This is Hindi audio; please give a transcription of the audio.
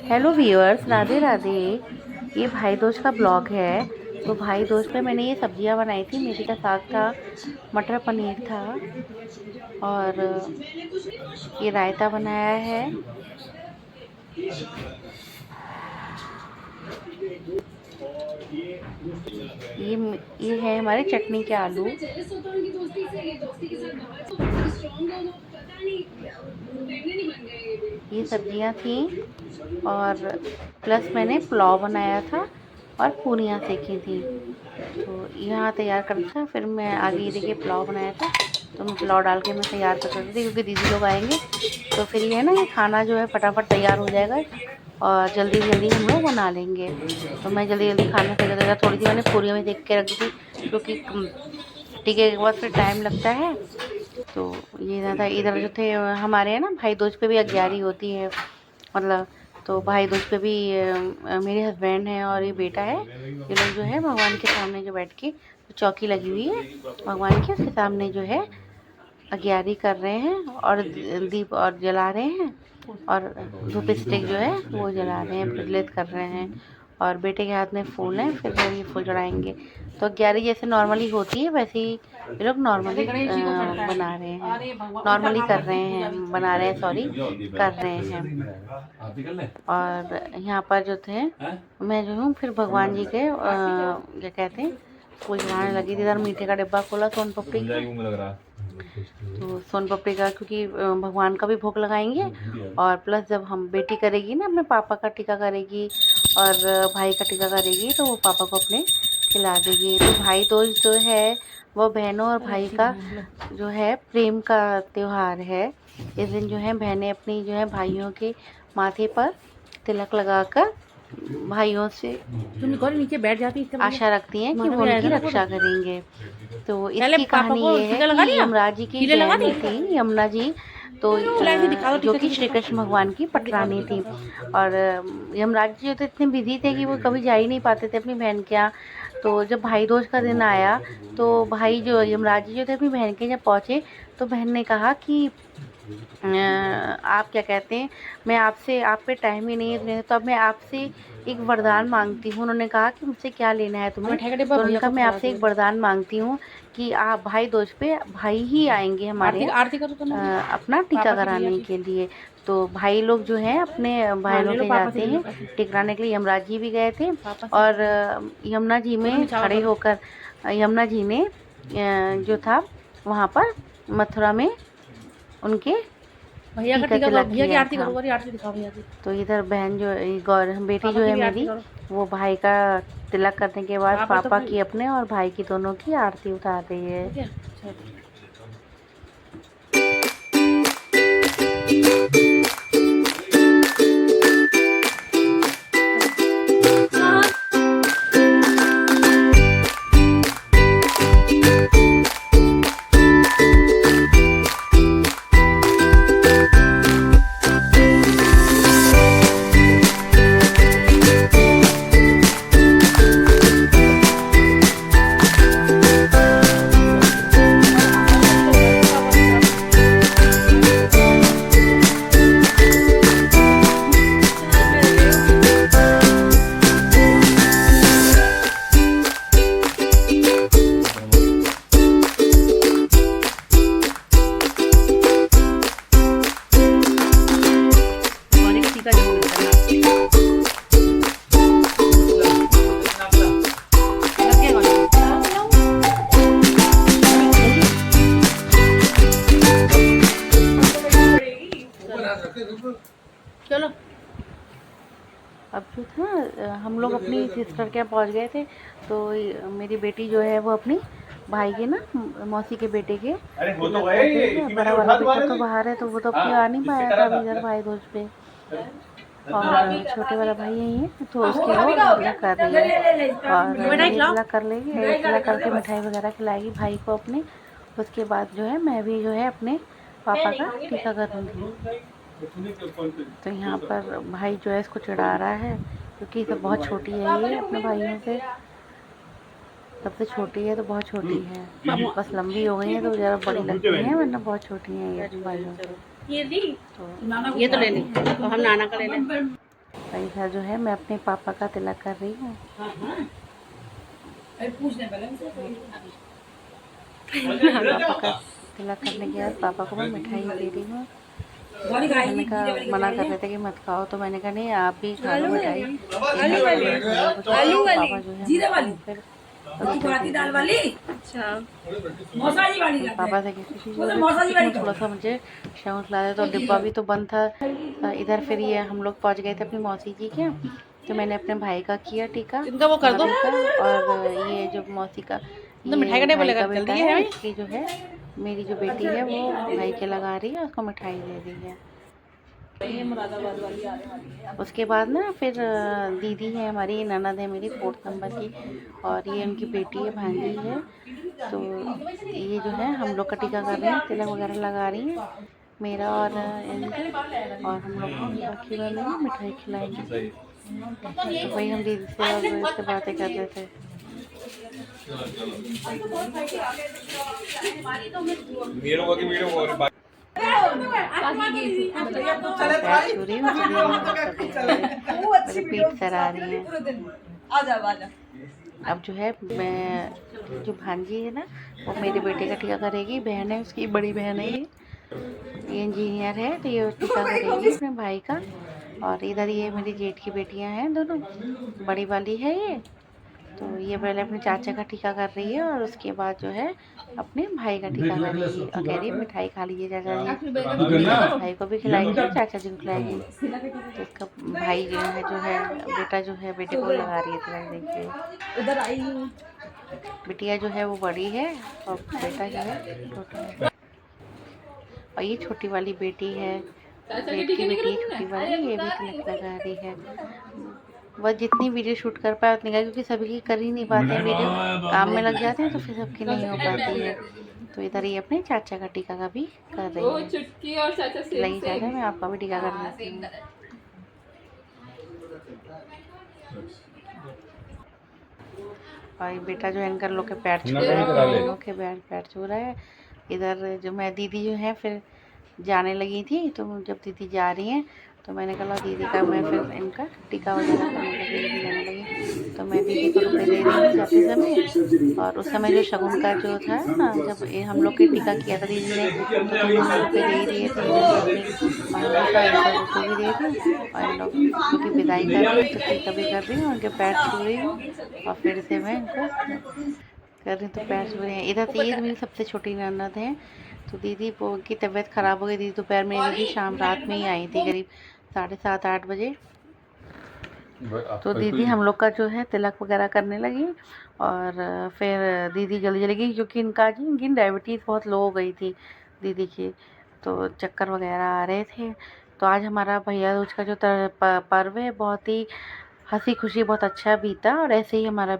Hello viewers, Radhe Radhe. ये भाई दोस्त का ब्लॉग है। तो भाई दोस्त पे मैंने ये सब्जियां बनाई थी। मेथी का साग था, मटर पनीर था और ये रायता बनाया है। ये है हमारे चटनी के आलू। ये सब्जियां थी और प्लस मैंने पुलाव बनाया था और पूरियाँ सेकी थी। तो यहाँ तैयार करना था, फिर मैं आगे ये देखिए पुलाव बनाया था, तो मैं पुलाव डाल के मैं तैयार कर रही थी क्योंकि दीदी लोग आएंगे। तो फिर ये है ना, ये खाना जो है फटाफट तैयार हो जाएगा और जल्दी जल्दी हम लोग बना लेंगे। तो मैं जल्दी जल्दी खाना तैयार तैयार थोड़ी सी मैंने पूरियाँ में देख के रख दी थी क्योंकि टीके के बाद फिर टाइम लगता है। तो ये ज़्यादा इधर जो थे हमारे है ना, भाई दूज पे भी अग्यारी होती है, मतलब तो भाई दूज पे भी मेरे हस्बैंड हैं और ये बेटा है, ये लोग जो है भगवान के सामने जो बैठ के चौकी लगी हुई है भगवान के, उसके सामने जो है अग्यारी कर रहे हैं और दीप और जला रहे हैं और धूप स्टिक जो है वो जला रहे हैं, प्रज्वलित कर रहे हैं। और बेटे के हाथ में फूल है, फिर ये फूल चढ़ाएंगे। तो अग्यारी जैसे नॉर्मली होती है वैसे ही ये लोग नॉर्मली बना रहे हैं, नॉर्मली कर रहे हैं, बना रहे हैं, सॉरी कर रहे हैं। और यहाँ पर जो थे मैं जो हूँ फिर भगवान जी के क्या कहते हैं फूल चढ़ाने लगी थी। इधर मीठे का डिब्बा खोला सोन पापड़ी का, तो सोन पापड़ी का क्योंकि भगवान का भी भोग लगाएंगे और प्लस जब हम बेटी करेगी ना अपने पापा का टीका करेगी और भाई का टीका करेगी तो वो पापा को अपने खिला देगी। तो भाई दोस्त जो है वो बहनों और भाई का जो है प्रेम का त्योहार है। इस दिन जो है बहनें अपनी जो है भाइयों के माथे पर तिलक लगाकर भाइयों से नीचे बैठ जाती आशा रखती हैं कि वो उनकी रक्षा करेंगे। तो इसकी कहानी ये है कि यमराज जी की बहन थी यमुना जी, तो जो कि श्री कृष्ण भगवान की पटरानी थी। और यमराज जी तो इतने बिजी थे कि वो कभी जा ही नहीं पाते थे अपनी बहन के यहाँ। तो जब भाई दूज का दिन आया तो भाई जो यमराज जी जो थे अपनी बहन के जब पहुँचे तो बहन ने कहा कि आप क्या कहते हैं, मैं आपसे आप पे टाइम ही नहीं है तो अब मैं आपसे एक वरदान मांगती हूँ। उन्होंने कहा कि मुझसे क्या लेना है तुम्हें, तो उन्होंने कहा मैं आपसे एक वरदान मांगती हूँ कि आप भाई दोज पे भाई ही आएंगे हमारे अपना टीका कराने के लिए। तो भाई लोग जो हैं अपने भाइयों के जाते हैं टिकराने के लिए। यमराज जी भी गए थे और यमुना जी में खड़े होकर यमुना जी ने जो था वहाँ पर मथुरा में उनके भैया का टीका भैया की आरती करो, आरती दिखाओ भैया की। तो इधर बहन जो बेटी जो है मेरी, वो भाई का तिलक करने के बाद पापा की अपने और भाई की दोनों की आरती उतार रही है। चलो अब जो था हम लोग अपनी सिस्टर के यहाँ पहुँच गए थे। तो मेरी बेटी जो है वो अपनी भाई के ना मौसी के बेटे के बड़ा वाला बेटा तो बाहर है तो वो तो अपनी आ नहीं पाया था अभी इधर भाई दोस्त पे, और छोटे वाला भाई यही है तो उसकी वो तिलक कर रही है और तिलक कर लेगी, तिलक करके मिठाई वगैरह खिलाएगी भाई को अपने। उसके बाद जो है मैं भी जो है अपने पापा का टीका करूँगी। तो यहाँ पर भाई जो है इसको चढ़ा रहा है क्योंकि ये तो बहुत छोटी है ये अपने भाइयों से। सबसे छोटी है तो बहुत छोटी है, बस लंबी हो गई है तो ज़रा बड़ी लगती है, वरना बहुत छोटी है ये भाइयों। ये तो ले ली, तो हम नाना का ले लें। तो इधर जो है मैं अपने पापा का तिलक कर रही हूँ। पापा का तिलक करने के बाद पापा को मैं मिठाई दे रही हूँ। मैंने कहा मना कर रहे थे कि मत खाओ, तो मैंने कहा नहीं आप भी खा लो मिठाई। पापा जो है फिर पापा से कहती थी थोड़ा सा मुझे शौक ला दे, तो डिब्बा भी तो बंद था इधर। फिर ये हम लोग पहुंच गए थे अपनी मौसी जी के, तो मैंने अपने भाई का किया टीका इनका वो कर दो। और ये जो मौसी का तो मिठाई का टेबल लगा बेटा है, इसकी जो है मेरी जो बेटी है वो भाई के लगा रही है, उसको मिठाई दे रही है। उसके बाद ना फिर दीदी है हमारी, ननद है मेरी 4th नंबर की, और ये उनकी बेटी है, भांजी है। तो ये जो है हम लोग का टीका कर रही हैं, तिलक वगैरह लगा रही हैं मेरा और हम लोग को बाकी वाले मिठाई खिलाएंगे। तो वही हम दीदी से और इससे बातें कर रहे थे। मेरे पीठ सर आ रही है। अब जो है मैं जो भांजी है ना वो मेरे बेटे का टीका करेगी, बहन है उसकी, बड़ी बहन है ये इंजीनियर है, तो ये टीका करेगी अपने भाई का। और इधर ये मेरी जेठ की बेटियां हैं दोनों, बड़ी वाली है ये, तो ये पहले अपने चाचा का टीका कर रही है और उसके बाद जो है अपने भाई का टीका करेगी और कह रही है मिठाई खा लीजिए चाचा जी। भाई को भी खिलाएगी और चाचा जी को खिलाएगी। तो इसका भाई जो है बेटा जो है बेटे को लगा रही है तिलक, देखिए उधर आई। बिटिया जो है वो बड़ी है और बेटा जो है छोटा है। और ये छोटी वाली बेटी है, जेठ की बेटी है छोटी वाली, ये भी तिलक लगा रही है। वह जितनी वीडियो शूट कर पाए उतनी का, क्योंकि सभी की कर ही नहीं पाते हैं वीडियो, काम में लग जाते हैं तो फिर सबकी नहीं हो पाती है। तो इधर ये अपने चाचा का टीका का भी कर रही है। चुटकी और चाचा लगी चाचा मैं आपका भी टीका कर देती हूँ। और बेटा जो है इनकर लोग के पैर छू रहा है, लोग के पैर छू रहा है। इधर जो मैं दीदी जो है फिर जाने लगी थी, तो जब दीदी जा रही हैं तो मैंने कहा दीदी का मैं फिर इनका टीका वगैरह करने लगी। तो मैं दीदी को रुपये दे रही थी जाते समय, और उस समय जो शगुन का जो था ना, जब हम लोग के टीका किया था दीदी ने, तो हम रुपये दे ही दिए थे, रुपये भी दे दी। और इन लोग क्योंकि विदाई कर रही हूँ तो टीका भी कर रही हूँ, उनके पैर छू रही हूँ और फिर से मैं इनको कर रही हूँ, तो पैर छू रहे हैं। इधर ये मेरी सबसे छोटी ननद है, तो दीदी वो की तबीयत ख़राब हो गई। दीदी दोपहर में दीदी शाम रात में ही आई थी, करीब 7:30-8 बजे। तो दीदी हम लोग का जो है तिलक वगैरह करने लगी, और फिर दीदी जल्दी चली गई, क्योंकि इनकी डायबिटीज़ बहुत लो हो गई थी दीदी की, तो चक्कर वगैरह आ रहे थे। तो आज हमारा भैया दूज का जो पर्व है बहुत ही हंसी खुशी बहुत अच्छा बीता, और ऐसे ही हमारा